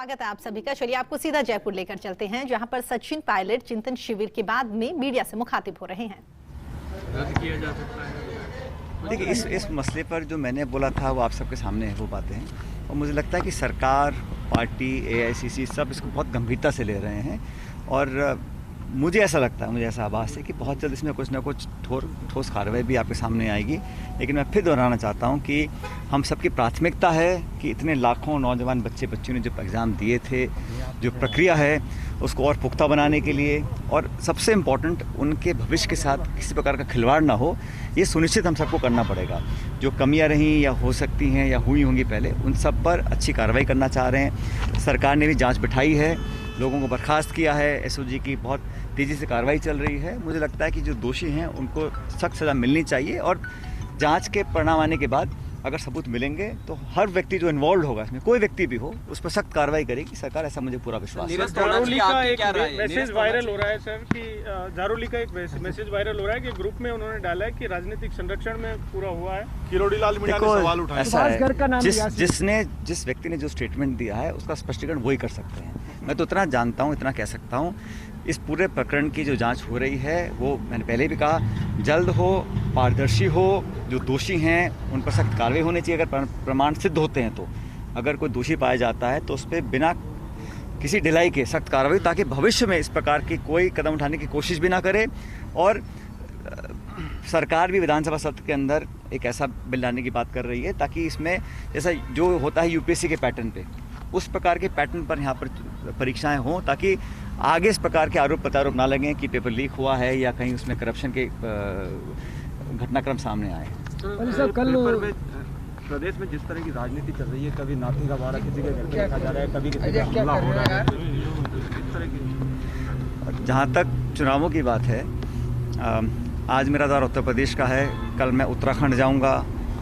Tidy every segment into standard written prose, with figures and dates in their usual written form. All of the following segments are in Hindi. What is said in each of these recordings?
स्वागत है आप सभी का। चलिए आपको सीधा जयपुर लेकर चलते हैं, जहां पर सचिन पायलट चिंतन शिविर के बाद में मीडिया से मुखातिब हो रहे हैं। रद्द किया जा सकता है। देखिए, इस मसले पर जो मैंने बोला था वो आप सबके सामने है, वो बातें हैं। और मुझे लगता है कि सरकार, पार्टी, AICC सब इसको बहुत गंभीरता से ले रहे हैं। और मुझे ऐसा लगता है, मुझे ऐसा आभास है कि बहुत जल्द इसमें कुछ ना कुछ ठोस कार्रवाई भी आपके सामने आएगी। लेकिन मैं फिर दोहराना चाहता हूं कि हम सबकी प्राथमिकता है कि इतने लाखों नौजवान बच्चियों ने जो एग्ज़ाम दिए थे, जो प्रक्रिया है उसको और पुख्ता बनाने के लिए, और सबसे इम्पॉर्टेंट उनके भविष्य के साथ किसी प्रकार का खिलवाड़ ना हो, ये सुनिश्चित हम सबको करना पड़ेगा। जो कमियां रहीं या हो सकती हैं या हुई होंगी पहले, उन सब पर अच्छी कार्रवाई करना चाह रहे हैं। सरकार ने भी जांच बिठाई है, लोगों को बर्खास्त किया है, SOG की बहुत तेज़ी से कार्रवाई चल रही है। मुझे लगता है कि जो दोषी हैं उनको सख्त सज़ा मिलनी चाहिए, और जांच के परिणाम आने के बाद अगर सबूत मिलेंगे तो हर व्यक्ति जो इन्वॉल्व होगा, इसमें कोई व्यक्ति भी हो, उस पर सख्त कार्रवाई करेगी सरकार, ऐसा मुझे पूरा विश्वास है। झारोली का एक मैसेज वायरल हो रहा है सर कि झारोली का एक मैसेज वायरल हो रहा है कि ग्रुप में उन्होंने डाला है कि राजनीतिक संरक्षण में पूरा हुआ है। किरोड़ीलाल मीणा ने सवाल उठाया। ऐसा है, जिस व्यक्ति ने जो स्टेटमेंट दिया है उसका स्पष्टीकरण वही कर सकते हैं। मैं तो इतना जानता हूँ, इतना कह सकता हूँ, इस पूरे प्रकरण की जो जांच हो रही है वो मैंने पहले भी कहा, जल्द हो, पारदर्शी हो। जो दोषी हैं उन पर सख्त कार्रवाई होनी चाहिए अगर प्रमाण सिद्ध होते हैं। तो अगर कोई दोषी पाया जाता है तो उस पर बिना किसी ढिलाई के सख्त कार्रवाई, ताकि भविष्य में इस प्रकार की कोई कदम उठाने की कोशिश भी ना करे। और सरकार भी विधानसभा सत्र के अंदर एक ऐसा बिल लाने की बात कर रही है ताकि इसमें जैसा जो होता है UPSC के पैटर्न पे, उस प्रकार के पैटर्न पर यहाँ पर परीक्षाएं हों, ताकि आगे इस प्रकार के आरोप प्रत्यारोप ना लगें कि पेपर लीक हुआ है या कहीं उसमें करप्शन के घटनाक्रम सामने आए। कल प्रदेश में जिस तरह की राजनीति चल रही है, कभी नाती का वारा किसी के घर पे रखा जा रहा है, कभी किसी का हमला हो रहा है, इस तरह की। जहाँ तक चुनावों की बात है, आज मेरा दौरा उत्तर प्रदेश का है, कल मैं उत्तराखंड जाऊँगा,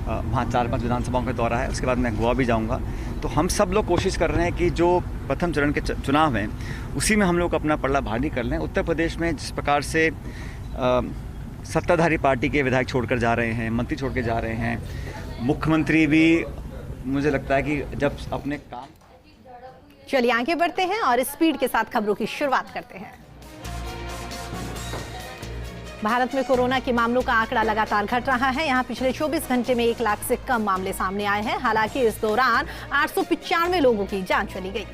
वहाँ 4-5 विधानसभाओं का दौरा है, उसके बाद मैं गोवा भी जाऊँगा। तो हम सब लोग कोशिश कर रहे हैं कि जो प्रथम चरण के चुनाव हैं उसी में हम लोग अपना पल्ला भारी कर लें। उत्तर प्रदेश में जिस प्रकार से सत्ताधारी पार्टी के विधायक छोड़कर जा रहे हैं, मंत्री छोड़ के जा रहे हैं, मुख्यमंत्री भी, मुझे लगता है कि जब अपने काम। चलिए आगे बढ़ते हैं और स्पीड के साथ खबरों की शुरुआत करते हैं। भारत में कोरोना के मामलों का आंकड़ा लगातार घट रहा है। यहां पिछले 24 घंटे में 1 लाख से कम मामले सामने आए हैं। हालांकि इस दौरान 895 लोगों की जान चली गई।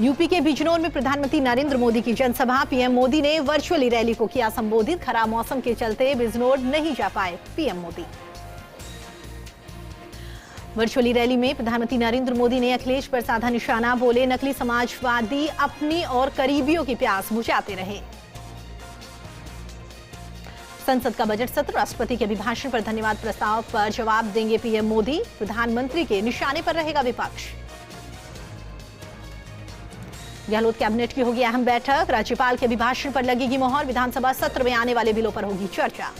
यूपी के बिजनौर में प्रधानमंत्री नरेंद्र मोदी की जनसभा। PM मोदी ने वर्चुअली रैली को किया संबोधित। खराब मौसम के चलते बिजनौर नहीं जा पाए PM मोदी। वर्चुअली रैली में प्रधानमंत्री नरेंद्र मोदी ने अखिलेश पर साधा निशाना, बोले नकली समाजवादी अपनी और करीबियों की प्यास बुझाते रहे। संसद का बजट सत्र, राष्ट्रपति के अभिभाषण पर धन्यवाद प्रस्ताव पर जवाब देंगे PM मोदी। प्रधानमंत्री के निशाने पर रहेगा विपक्ष। गहलोत कैबिनेट की होगी अहम बैठक, राज्यपाल के अभिभाषण पर लगेगी मोहर। विधानसभा सत्र में आने वाले बिलों पर होगी चर्चा।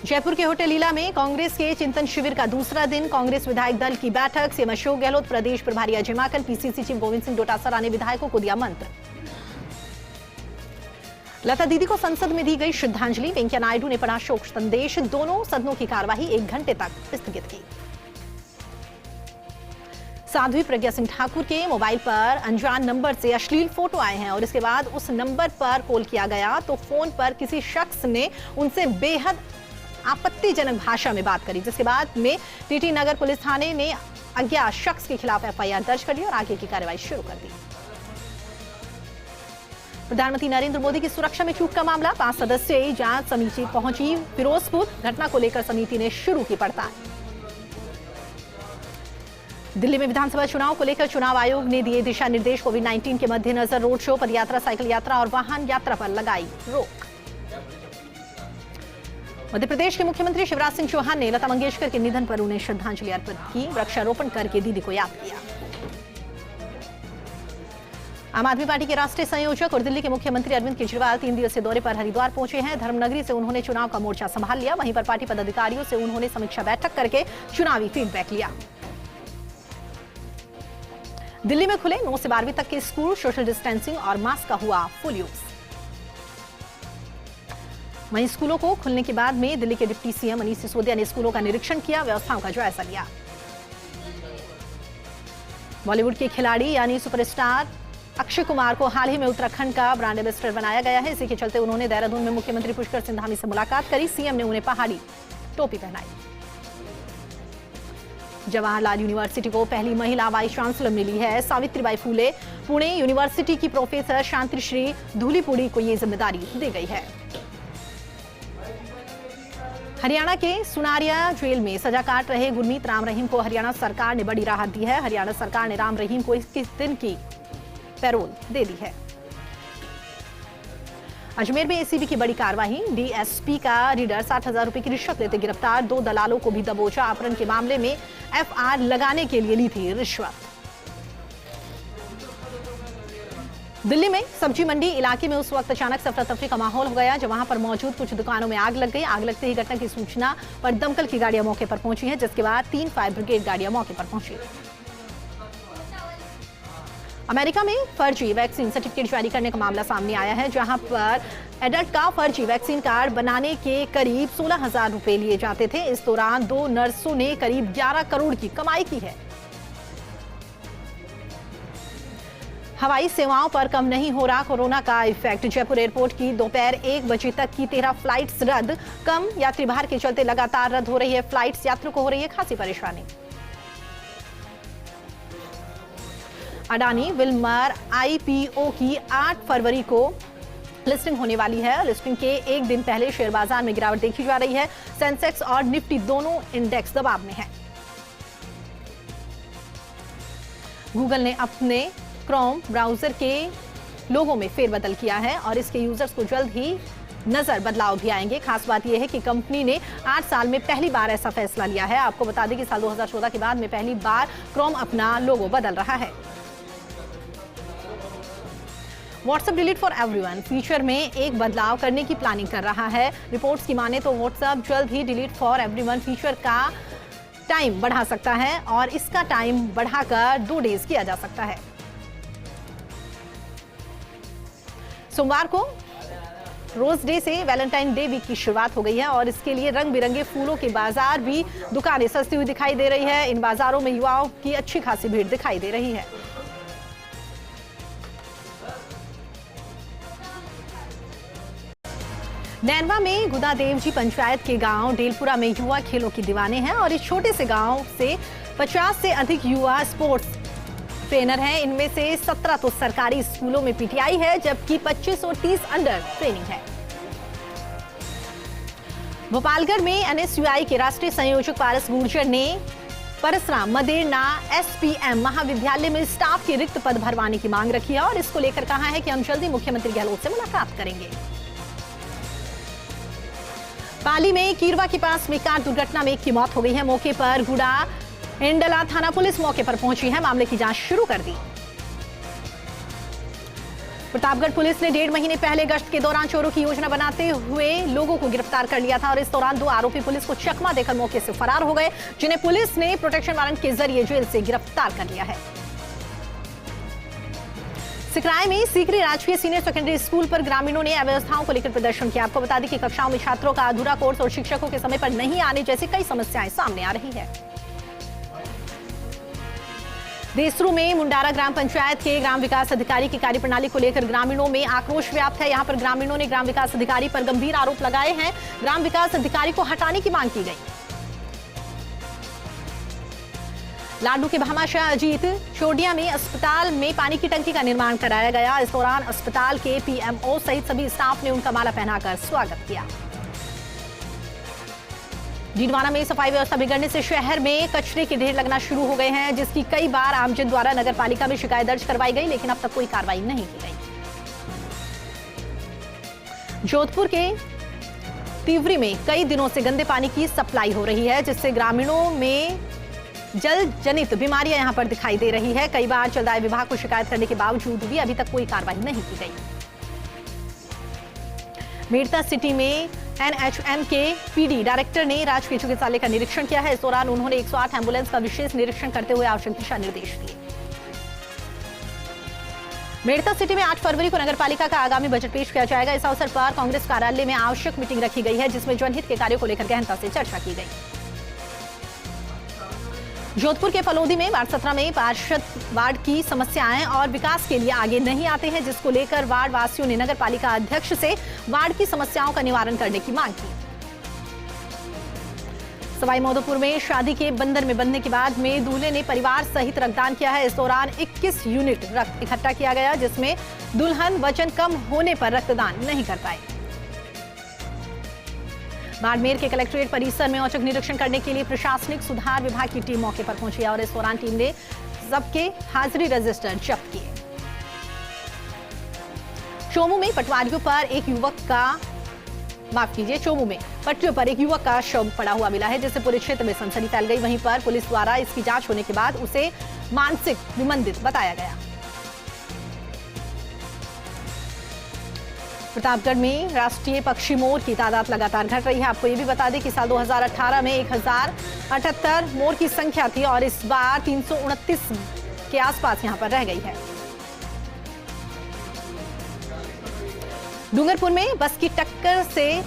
जयपुर के होटल लीला में कांग्रेस के चिंतन शिविर का दूसरा दिन, कांग्रेस विधायक दल की बैठक। CM अशोक गहलोत, प्रदेश प्रभारी अजय माकन, PCC चीफ गोविंद सिंह डोटासरा ने विधायकों को दिया मंत्र। लता दीदी को संसद में दी गई श्रद्धांजलि। वेंकैया नायडू ने पढ़ा शोक संदेश। दोनों सदनों की कार्यवाही 1 घंटे तक स्थगित की। साध्वी प्रज्ञा सिंह ठाकुर के मोबाइल पर अनजान नंबर से अश्लील फोटो आए हैं और इसके बाद उस नंबर पर कॉल किया गया तो फोन पर किसी शख्स ने उनसे बेहद आपत्तिजनक भाषा में बात करी, जिसके बाद में TT नगर पुलिस थाने ने अज्ञात शख्स के खिलाफ FIR दर्ज कर ली और आगे की कार्रवाई शुरू कर दी। प्रधानमंत्री नरेंद्र मोदी की सुरक्षा में चूक का मामला, 5 सदस्यीय जांच समिति पहुंची फिरोजपुर। घटना को लेकर समिति ने शुरू की पड़ताल। दिल्ली में विधानसभा चुनाव को लेकर चुनाव आयोग ने दिए दिशा निर्देश। कोविड-19 के मद्देनजर रोड शो, पदयात्रा, साइकिल यात्रा और वाहन यात्रा पर लगाई रोक। मध्य प्रदेश के मुख्यमंत्री शिवराज सिंह चौहान ने लता मंगेशकर के निधन पर उन्हें श्रद्धांजलि अर्पित की। वृक्षारोपण करके दीदी को याद किया। आम आदमी पार्टी के राष्ट्रीय संयोजक और दिल्ली के मुख्यमंत्री अरविंद केजरीवाल 3 दिवसीय दौरे पर हरिद्वार पहुंचे हैं। धर्मनगरी से उन्होंने चुनाव का मोर्चा संभाल लिया। वहीं पर पार्टी पदाधिकारियों से उन्होंने समीक्षा बैठक करके चुनावी फीडबैक लिया। दिल्ली में खुले 9 से 12वीं तक के स्कूल, सोशल डिस्टेंसिंग और मास्क का हुआ फुल यूज। वहीं स्कूलों को खुलने के बाद में दिल्ली के डिप्टी CM मनीष सिसोदिया ने स्कूलों का निरीक्षण किया, व्यवस्थाओं का जायजा लिया। बॉलीवुड के खिलाड़ी यानी सुपरस्टार अक्षय कुमार को हाल ही में उत्तराखंड का ब्रांड एम्बेसडर बनाया गया है। इसी के चलते उन्होंने देहरादून में मुख्यमंत्री पुष्कर सिंह धामी से मुलाकात करी। सीएम ने उन्हें पहाड़ी टोपी पहनाई। जवाहरलाल यूनिवर्सिटी को पहली महिला वाइस चांसलर मिली है। सावित्रीबाई फूले पुणे यूनिवर्सिटी की प्रोफेसर शांतिश्री धूलीपुड़ी को ये जिम्मेदारी दी गई है। हरियाणा के सुनारिया जेल में सजा काट रहे गुरमीत राम रहीम को हरियाणा सरकार ने बड़ी राहत दी है। हरियाणा सरकार ने राम रहीम को 21 दिन की पैरोल दे दी है। अजमेर में एसीबी की बड़ी कार्रवाई। डीएसपी का रीडर 60,000 रुपए की रिश्वत लेते गिरफ्तार। 2 दलालों को भी दबोचा। अपहरण के मामले में एफआईआर लगाने के लिए ली थी रिश्वत। दिल्ली में सब्जी मंडी इलाके में उस वक्त अचानक अफरा तफरी का माहौल हो गया जब वहां पर मौजूद कुछ दुकानों में आग लग गई। आग लगते ही घटना की सूचना पर दमकल की गाड़ियां मौके पर पहुंची हैं, जिसके बाद 3 फायर ब्रिगेड गाड़ियां मौके पर पहुंची। अमेरिका में फर्जी वैक्सीन सर्टिफिकेट जारी करने का मामला सामने आया है, जहां पर एडल्ट का फर्जी वैक्सीन कार्ड बनाने के करीब 16,000 रुपए लिए जाते थे। इस दौरान 2 नर्सों ने करीब 11 करोड़ की कमाई की है। हवाई सेवाओं पर कम नहीं हो रहा कोरोना का इफेक्ट। जयपुर एयरपोर्ट की दोपहर 1 बजे तक की 13 फ्लाइट्स रद्द। कम यात्री भार के चलते लगातार रद्द हो रही है फ्लाइट्स। यात्रियों को हो रही है खासी परेशानी। अडानी विल्मर आईपीओ की 8 फरवरी को लिस्टिंग होने वाली है। लिस्टिंग के एक दिन पहले शेयर बाजार में गिरावट देखी जा रही है। सेंसेक्स और निफ्टी दोनों इंडेक्स दबाव में है। गूगल ने अपने क्रोम ब्राउजर के लोगों में फेरबदल किया है और इसके यूजर्स को जल्द ही नजर बदलाव भी आएंगे। खास बात यह है कि कंपनी ने 8 साल में पहली बार ऐसा फैसला लिया है। आपको बता दें कि साल 2014 के बाद में पहली बार क्रोम अपना लोगो बदल रहा है। WhatsApp delete for everyone feature में एक बदलाव करने की प्लानिंग कर रहा है। रिपोर्ट्स की माने तो व्हाट्सएप जल्द ही डिलीट फॉर एवरीवन फीचर का टाइम बढ़ा सकता है और इसका टाइम बढ़ाकर 2 डेज किया जा सकता है। सोमवार को रोज डे से वैलेंटाइन डे वीक की शुरुआत हो गई है और इसके लिए रंग बिरंगे फूलों के बाजार भी दुकानें सस्ती हुई दिखाई दे रही है। इन बाजारों में युवाओं की अच्छी खासी भीड़ दिखाई दे रही है। नैनवा में गुदादेव जी पंचायत के गांव डेलपुरा में युवा खेलों की दीवाने हैं और इस छोटे से गांव से 50 से अधिक युवा स्पोर्ट्स ट्रेनर हैं। इनमें से 17 तो सरकारी स्कूलों में पीटीआई है, जबकि 25 और 30 अंडर ट्रेनिंग है। भोपालगढ़ में एनएसयूआई के राष्ट्रीय संयोजक पारस गुर्जर ने परसराम मदेरना एसपीएम महाविद्यालय में स्टाफ के रिक्त पद भरवाने की मांग रखी है और इसको लेकर कहा है कि हम जल्दी मुख्यमंत्री गहलोत से मुलाकात करेंगे। पाली में कीरवा के पास में कार दुर्घटना में एक की मौत हो गई है। मौके पर गुड़ा इंडला थाना पुलिस मौके पर पहुंची है, मामले की जांच शुरू कर दी। प्रतापगढ़ पुलिस ने 1.5 महीने पहले गश्त के दौरान चोरों की योजना बनाते हुए लोगों को गिरफ्तार कर लिया था और इस दौरान 2 आरोपी पुलिस को चकमा देकर मौके से फरार हो गए, जिन्हें पुलिस ने प्रोटेक्शन वारंट के जरिए जेल से गिरफ्तार कर लिया है। सिकराय में सीकरी राजकीय सीनियर सेकेंडरी स्कूल पर ग्रामीणों ने अव्यवस्थाओं को लेकर प्रदर्शन किया। आपको बता दें कि कक्षाओं में छात्रों का अधूरा कोर्स और शिक्षकों के समय पर नहीं आने जैसी कई समस्याएं सामने आ रही है। देसरू में मुंडारा ग्राम पंचायत के ग्राम विकास अधिकारी की कार्यप्रणाली को लेकर ग्रामीणों में आक्रोश व्याप्त है। यहां पर ग्रामीणों ने ग्राम विकास अधिकारी पर गंभीर आरोप लगाए हैं। ग्राम विकास अधिकारी को हटाने की मांग की गई। लाडू के भामाशाह अजीत चोडिया में अस्पताल में पानी की टंकी का निर्माण कराया गया। इस दौरान अस्पताल के पीएमओ सहित सभी स्टाफ ने उनका माला पहनाकर स्वागत किया। डीडवाना में सफाई व्यवस्था बिगड़ने से शहर में कचरे के ढेर लगना शुरू हो गए हैं, जिसकी कई बार आमजन द्वारा नगर पालिका में शिकायत दर्ज करवाई गई, लेकिन अब तक कोई कार्रवाई नहीं की गई। जोधपुर के तिवरी में कई दिनों से गंदे पानी की सप्लाई हो रही है, जिससे ग्रामीणों में जल जनित बीमारियां यहां पर दिखाई दे रही है। कई बार जलदाय विभाग को शिकायत करने के बावजूद भी अभी तक कोई कार्रवाई नहीं की गई। मेड़ता सिटी में एनएचएम के पीडी डायरेक्टर ने राजकीय चिकित्सालय का निरीक्षण किया है। इस दौरान उन्होंने 108 एम्बुलेंस का विशेष निरीक्षण करते हुए आवश्यक दिशा निर्देश दिए। मेड़ता सिटी में 8 फरवरी को नगरपालिका का आगामी बजट पेश किया जाएगा। इस अवसर पर कांग्रेस कार्यालय में आवश्यक मीटिंग रखी गई है, जिसमें जनहित के कार्यों को लेकर गहनता से चर्चा की गई। जोधपुर के फलोदी में वार्ड 17 में पार्षद वार्ड की समस्याएं और विकास के लिए आगे नहीं आते हैं, जिसको लेकर वार्ड वासियों ने नगर पालिका अध्यक्ष से वार्ड की समस्याओं का निवारण करने की मांग की। सवाई माधोपुर में शादी के बंधन में बंधने के बाद में दूल्हे ने परिवार सहित रक्तदान किया है। इस दौरान 21 यूनिट रक्त इकट्ठा किया गया, जिसमें दुल्हन वजन कम होने पर रक्तदान नहीं कर पाई। बाड़मेर के कलेक्ट्रेट परिसर में औचक निरीक्षण करने के लिए प्रशासनिक सुधार विभाग की टीम मौके पर पहुंची और इस दौरान टीम ने सबके हाजिरी रजिस्टर जब्त किए। चोमू में पटवारियों पर एक युवक का शव पड़ा हुआ मिला है, जिससे पूरे क्षेत्र में सनसनी फैल गई। वहीं पर पुलिस द्वारा इसकी जांच होने के बाद उसे मानसिक विमंदित बताया गया। प्रतापगढ़ में राष्ट्रीय पक्षी मोर की तादाद लगातार घट रही है। आपको ये भी बता दें कि साल 2018 में 1078 मोर की संख्या थी और इस बार 329 के आसपास यहां पर रह गई है। डूंगरपुर में बस की टक्कर से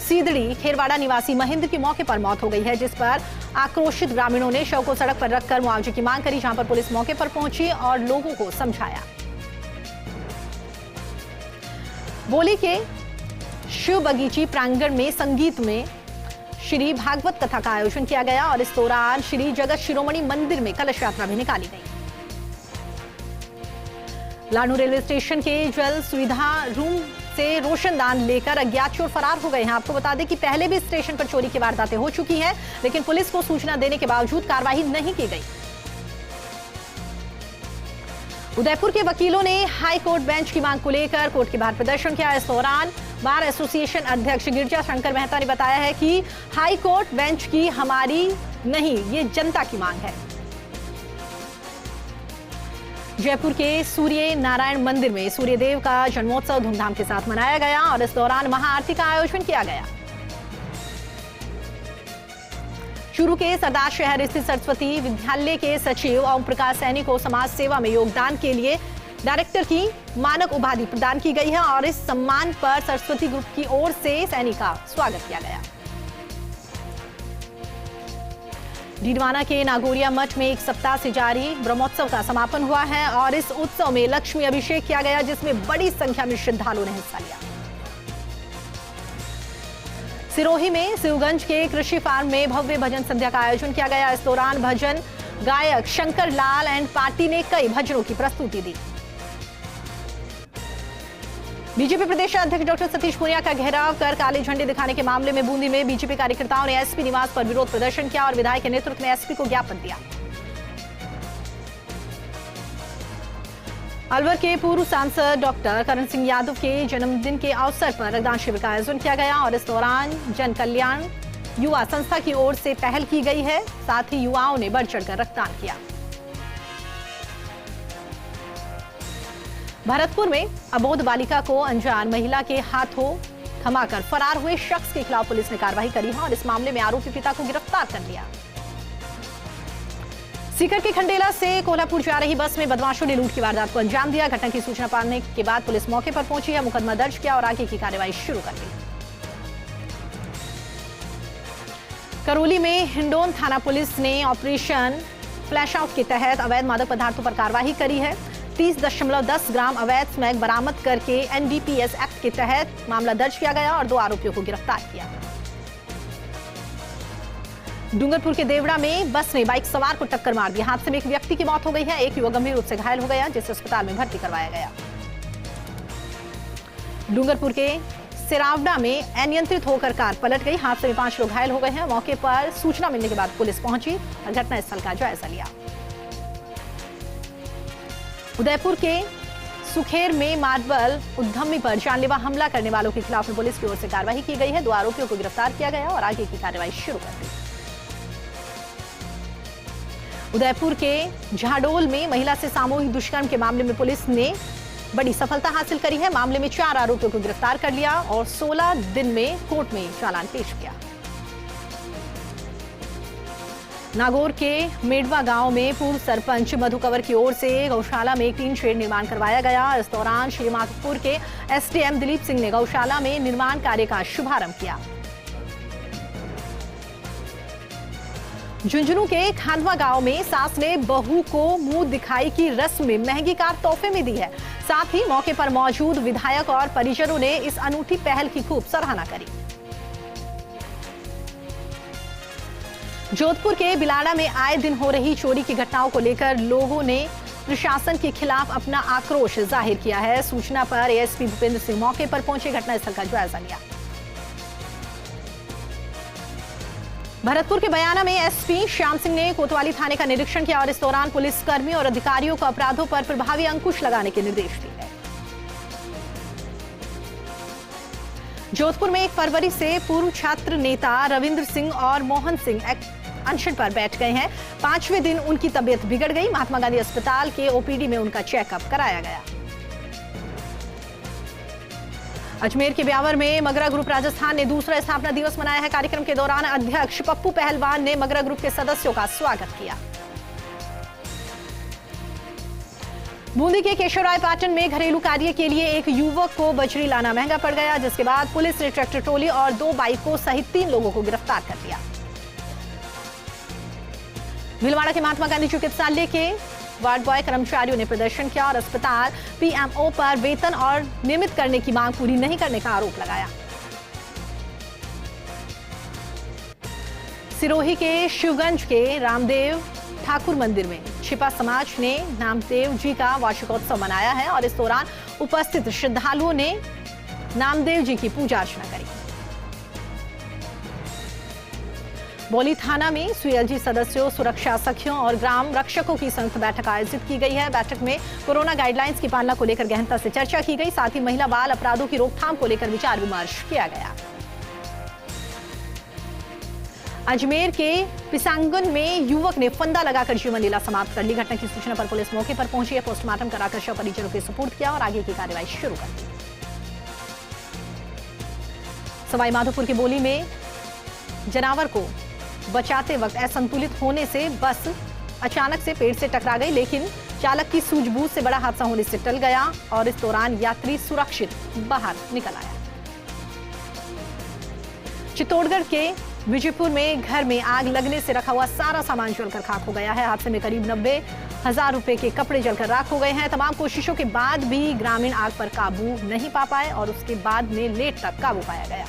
सीदड़ी खेरवाड़ा निवासी महेंद्र की मौके पर मौत हो गई है, जिस पर आक्रोशित ग्रामीणों ने शव को सड़क पर रखकर मुआवजे की मांग करी, जहां पर पुलिस मौके पर पहुंची और लोगों को समझाया। बोली के शिव बगीची प्रांगण में संगीत में श्री भागवत कथा का आयोजन किया गया और इस दौरान श्री जगत शिरोमणि मंदिर में कलश यात्रा भी निकाली गई। लाडनू रेलवे स्टेशन के जल सुविधा रूम से रोशनदान लेकर अज्ञात चोर फरार हो गए हैं। आपको बता दें कि पहले भी स्टेशन पर चोरी की वारदातें हो चुकी हैं, लेकिन पुलिस को सूचना देने के बावजूद कार्रवाई नहीं की गई। उदयपुर के वकीलों ने हाई कोर्ट बेंच की मांग को लेकर कोर्ट के बाहर प्रदर्शन किया। इस दौरान बार एसोसिएशन अध्यक्ष गिरजा शंकर मेहता ने बताया है कि हाई कोर्ट बेंच की हमारी नहीं, ये जनता की मांग है। जयपुर के सूर्य नारायण मंदिर में सूर्यदेव का जन्मोत्सव धूमधाम के साथ मनाया गया और इस दौरान महाआरती का आयोजन किया गया। चूरू के सरदार शहर स्थित सरस्वती विद्यालय के सचिव ओम प्रकाश सैनी को समाज सेवा में योगदान के लिए डायरेक्टर की मानक उपाधि प्रदान की गई है और इस सम्मान पर सरस्वती ग्रुप की ओर से सैनी का स्वागत किया गया। डीडवाना के नागोरिया मठ में एक सप्ताह से जारी ब्रह्मोत्सव का समापन हुआ है और इस उत्सव में लक्ष्मी अभिषेक किया गया, जिसमें बड़ी संख्या में श्रद्धालुओं ने हिस्सा लिया। सिरोही में शिवगंज के कृषि फार्म में भव्य भजन संध्या का आयोजन किया गया। इस दौरान भजन गायक शंकर लाल एंड पार्टी ने कई भजनों की प्रस्तुति दी। बीजेपी प्रदेश अध्यक्ष डॉक्टर सतीश पूनिया का घेराव कर काले झंडे दिखाने के मामले में बूंदी में बीजेपी कार्यकर्ताओं ने एसपी निवास पर विरोध प्रदर्शन किया और विधायक के नेतृत्व में एसपी को ज्ञापन दिया। अलवर के पूर्व सांसद डॉक्टर करण सिंह यादव के जन्मदिन के अवसर पर रक्तदान शिविर का आयोजन किया गया और इस दौरान जन कल्याण युवा संस्था की ओर से पहल की गई है। साथ ही युवाओं ने बढ़ चढ़कर रक्तदान किया। भरतपुर में अबोध बालिका को अनजान महिला के हाथों थमाकर फरार हुए शख्स के खिलाफ पुलिस ने कार्रवाई करी है और इस मामले में आरोपी पिता को गिरफ्तार कर लिया। सीकर के खंडेला से कोल्हापुर जा रही बस में बदमाशों ने लूट की वारदात को अंजाम दिया। घटना की सूचना पाने के बाद पुलिस मौके पर पहुंची है, मुकदमा दर्ज किया और आगे की कार्रवाई शुरू कर दी। करौली में हिंडोन थाना पुलिस ने ऑपरेशन फ्लैश आउट के तहत अवैध मादक पदार्थों पर कार्रवाई करी है। 30.10 ग्राम अवैध स्मैक बरामद करके एनडीपीएस एक्ट के तहत मामला दर्ज किया गया और 2 आरोपियों को गिरफ्तार किया। डूंगरपुर के देवड़ा में बस ने बाइक सवार को टक्कर मार दी। हादसे में एक व्यक्ति की मौत हो गई है, एक युवक गंभीर रूप से घायल हो गया, जिसे अस्पताल में भर्ती करवाया गया। डूंगरपुर के सिरावड़ा में अनियंत्रित होकर कार पलट गई। हादसे में 5 लोग घायल हो गए हैं। मौके पर सूचना मिलने के बाद पुलिस पहुंची और घटनास्थल का जायजा लिया। उदयपुर के सुखेर में मार्बल उद्यमी पर जानलेवा हमला करने वालों के खिलाफ पुलिस की ओर से कार्रवाई की गई है। 2 आरोपियों को गिरफ्तार किया गया और आगे की कार्रवाई शुरू कर दी। उदयपुर के झाडोल में महिला से सामूहिक दुष्कर्म के मामले में पुलिस ने बड़ी सफलता हासिल करी है। मामले में 4 आरोपियों को गिरफ्तार कर लिया और 16 दिन में कोर्ट में चालान पेश किया। नागौर के मेडवा गांव में पूर्व सरपंच मधु कंवर की ओर से गौशाला में एक टीन शेड निर्माण करवाया गया। इस दौरान श्रीमाधोपुर के एसडीएम दिलीप सिंह ने गौशाला में निर्माण कार्य का शुभारंभ किया। झुंझुनू के खांडवा गांव में सास ने बहू को मुंह दिखाई की रस्म में महंगी कार तोहफे में दी है। साथ ही मौके पर मौजूद विधायक और परिजनों ने इस अनूठी पहल की खूब सराहना करी। जोधपुर के बिलाड़ा में आए दिन हो रही चोरी की घटनाओं को लेकर लोगों ने प्रशासन के खिलाफ अपना आक्रोश जाहिर किया है। सूचना पर एएसपी भूपेंद्र सिंह मौके पर पहुंचे, घटनास्थल का जायजा लिया। भरतपुर के बयाना में एसपी श्याम सिंह ने कोतवाली थाने का निरीक्षण किया और इस दौरान पुलिस कर्मियों और अधिकारियों को अपराधों पर प्रभावी अंकुश लगाने के निर्देश दिए। जोधपुर में 1 फरवरी से पूर्व छात्र नेता रविंद्र सिंह और मोहन सिंह अनशन पर बैठ गए हैं। 5वें दिन उनकी तबीयत बिगड़ गई। महात्मा गांधी अस्पताल के ओपीडी में उनका चेकअप कराया गया। अजमेर के ब्यावर में मगरा ग्रुप राजस्थान ने दूसरा स्थापना दिवस मनाया है। कार्यक्रम के दौरान अध्यक्ष पप्पू पहलवान ने मगरा ग्रुप के सदस्यों का स्वागत किया। बूंदी के केशवराय पाटन में घरेलू कार्य के लिए एक युवक को बजरी लाना महंगा पड़ गया, जिसके बाद पुलिस ने ट्रैक्टर ट्रॉली और 2 बाइकों सहित 3 लोगों को गिरफ्तार कर लिया। भीलवाड़ा के महात्मा गांधी चिकित्सालय के वार्ड बॉय कर्मचारियों ने प्रदर्शन किया और अस्पताल पीएमओ पर वेतन और नियमित करने की मांग पूरी नहीं करने का आरोप लगाया। सिरोही के शिवगंज के रामदेव ठाकुर मंदिर में छिपा समाज ने नामदेव जी का वार्षिकोत्सव मनाया है और इस दौरान उपस्थित श्रद्धालुओं ने नामदेव जी की पूजा अर्चना करी। बौली थाना में सीएलजी सदस्यों, सुरक्षा सखियों और ग्राम रक्षकों की संयुक्त बैठक आयोजित की गई है। बैठक में कोरोना गाइडलाइंस की पालना को लेकर गहनता से चर्चा की गई। साथ ही महिला बाल अपराधों की रोकथाम को लेकर विचार विमर्श किया गया। अजमेर के पिसांगन में युवक ने फंदा लगाकर जीवन लीला समाप्त कर ली। घटना की सूचना पर पुलिस मौके पर पहुंची है। पोस्टमार्टम कराकर शव परिजनों के सुपुर्द किया और आगे की कार्रवाई शुरू कर दी। सवाई माधोपुर की बोली में जनावर को बचाते वक्त असंतुलित होने से बस अचानक से पेड़ से टकरा गई, लेकिन चालक की सूझबूझ से बड़ा हादसा होने से टल गया और इस दौरान यात्री सुरक्षित बाहर निकल आया। चित्तौड़गढ़ के विजयपुर में घर में आग लगने से रखा हुआ सारा सामान जलकर खाक हो गया है। हादसे में करीब 90,000 रुपए के कपड़े जलकर राख हो गए हैं। तमाम कोशिशों के बाद भी ग्रामीण आग पर काबू नहीं पा पाए और उसके बाद में लेट तक काबू पाया गया।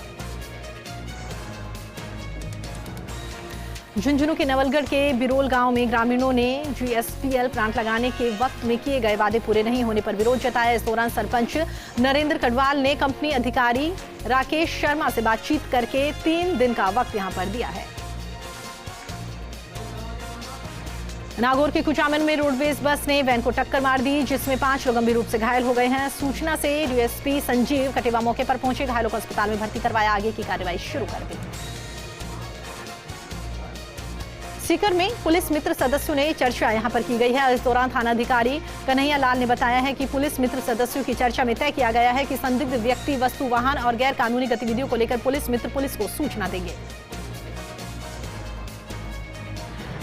झुंझुनू के नवलगढ़ के बिरोल गांव में ग्रामीणों ने जीएसपीएल प्लांट लगाने के वक्त में किए गए वादे पूरे नहीं होने पर विरोध जताया। इस दौरान सरपंच नरेंद्र कटवाल ने कंपनी अधिकारी राकेश शर्मा से बातचीत करके 3 दिन का वक्त यहां पर दिया है। नागौर के कुचामन में रोडवेज बस ने वैन को टक्कर मार दी, जिसमें 5 लोग गंभीर रूप से घायल हो गए हैं। सूचना से डीएसपी संजीव कटेवा मौके पर पहुंचे, घायलों को अस्पताल में भर्ती करवाया, आगे की कार्रवाई शुरू कर दी। सीकर में पुलिस मित्र सदस्यों ने चर्चा यहां पर की गई है। इस दौरान थानाधिकारी कन्हैया लाल ने बताया है कि पुलिस मित्र सदस्यों की चर्चा में तय किया गया है कि संदिग्ध व्यक्ति, वस्तु, वाहन और गैर कानूनी गतिविधियों को लेकर पुलिस मित्र पुलिस को सूचना देंगे।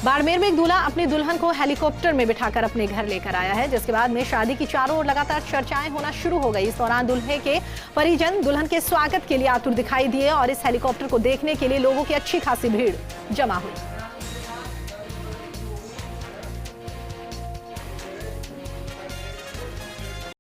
बाड़मेर में एक दूल्हा अपनी दुल्हन को हेलीकॉप्टर में बिठाकर अपने घर लेकर आया है, जिसके बाद में शादी की चारों ओर लगातार चर्चाएं होना शुरू हो गई। इस दौरान दुल्हे के परिजन दुल्हन के स्वागत के लिए आतुर दिखाई दिए और इस हेलीकॉप्टर को देखने के लिए लोगों की अच्छी खासी भीड़ जमा हुई।